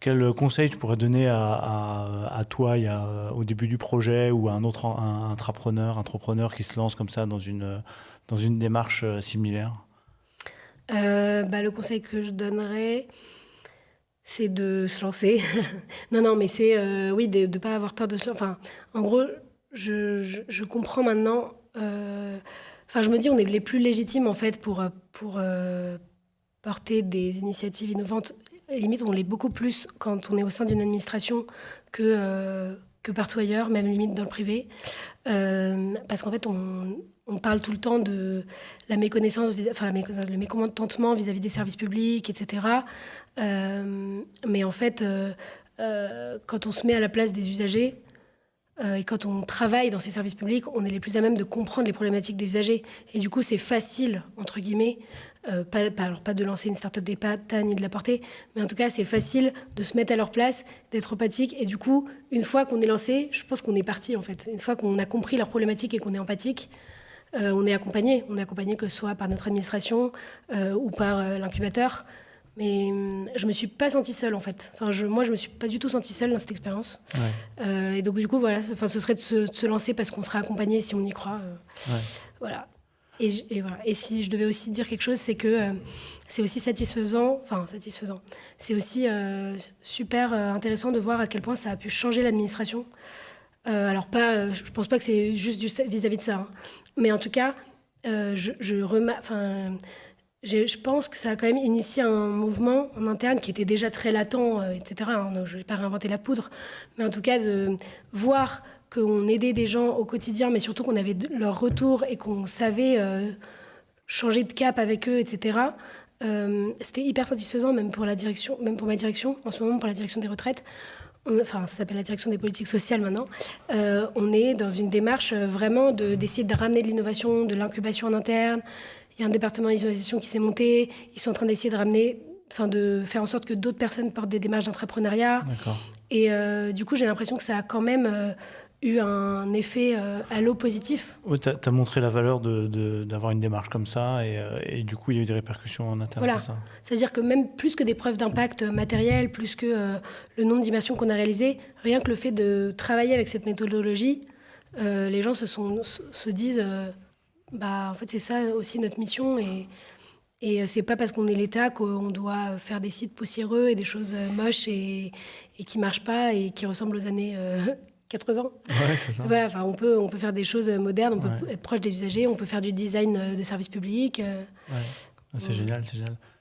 Quel conseil tu pourrais donner à toi au début du projet ou à un entrepreneur qui se lance comme ça dans une démarche similaire? Le conseil que je donnerais, c'est de se lancer. Non, non, mais c'est, oui, de ne pas avoir peur de se lancer. Enfin, en gros, je comprends maintenant. Enfin, je me dis, on est les plus légitimes, en fait, pour porter des initiatives innovantes. Limite, on l'est beaucoup plus quand on est au sein d'une administration que partout ailleurs, même limite dans le privé. Parce qu'en fait, on parle tout le temps de la méconnaissance, le mécontentement vis-à-vis des services publics, etc. Mais en fait, quand on se met à la place des usagers, et quand on travaille dans ces services publics, on est les plus à même de comprendre les problématiques des usagers. Et du coup, c'est facile, entre guillemets, pas de lancer une start-up des pattes ni de la porter, mais en tout cas, c'est facile de se mettre à leur place, d'être empathique. Et du coup, une fois qu'on est lancé, je pense qu'on est parti, en fait. Une fois qu'on a compris leurs problématiques et qu'on est empathique, on est accompagné. On est accompagné que ce soit par notre administration ou par l'incubateur. Mais je me suis pas sentie seule, en fait. Enfin, moi, je me suis pas du tout sentie seule dans cette expérience. Ouais, Et donc, du coup, voilà, enfin, ce serait de se lancer parce qu'on sera accompagné si on y croit. ouais. Voilà. Et voilà. Et si je devais aussi dire quelque chose, c'est que c'est aussi satisfaisant. Enfin, satisfaisant. C'est aussi super intéressant de voir à quel point ça a pu changer l'administration. Alors, je pense pas que c'est juste vis-à-vis de ça. Hein. Mais en tout cas, je pense que ça a quand même initié un mouvement en interne qui était déjà très latent, etc. Hein. Je ne vais pas réinventer la poudre, mais en tout cas de voir qu'on aidait des gens au quotidien, mais surtout qu'on avait leur retour et qu'on savait changer de cap avec eux, etc. C'était hyper satisfaisant, même pour la direction, même pour ma direction, en ce moment pour la direction des retraites. Enfin, ça s'appelle la direction des politiques sociales maintenant. On est dans une démarche vraiment d'essayer de ramener de l'innovation, de l'incubation en interne. Il y a un département d'innovation qui s'est monté. Ils sont en train d'essayer de ramener, enfin de faire en sorte que d'autres personnes portent des démarches d'entrepreneuriat. D'accord. Et du coup, j'ai l'impression que ça a quand même eu un effet halo positif. Ouais, t'as montré la valeur d'avoir une démarche comme ça et du coup, il y a eu des répercussions en interne, Voilà. c'est ça? C'est-à-dire que même plus que des preuves d'impact matériel, plus que le nombre d'immersions qu'on a réalisées, rien que le fait de travailler avec cette méthodologie, les gens se disent en fait, c'est ça aussi notre mission. Et c'est pas parce qu'on est l'État qu'on doit faire des sites poussiéreux et des choses moches et qui marchent pas et qui ressemblent aux années 80. Ouais, c'est ça. Voilà, enfin, on peut faire des choses modernes, on Ouais, peut être proche des usagers, on peut faire du design de services publics. ouais. Ah, c'est génial, c'est génial.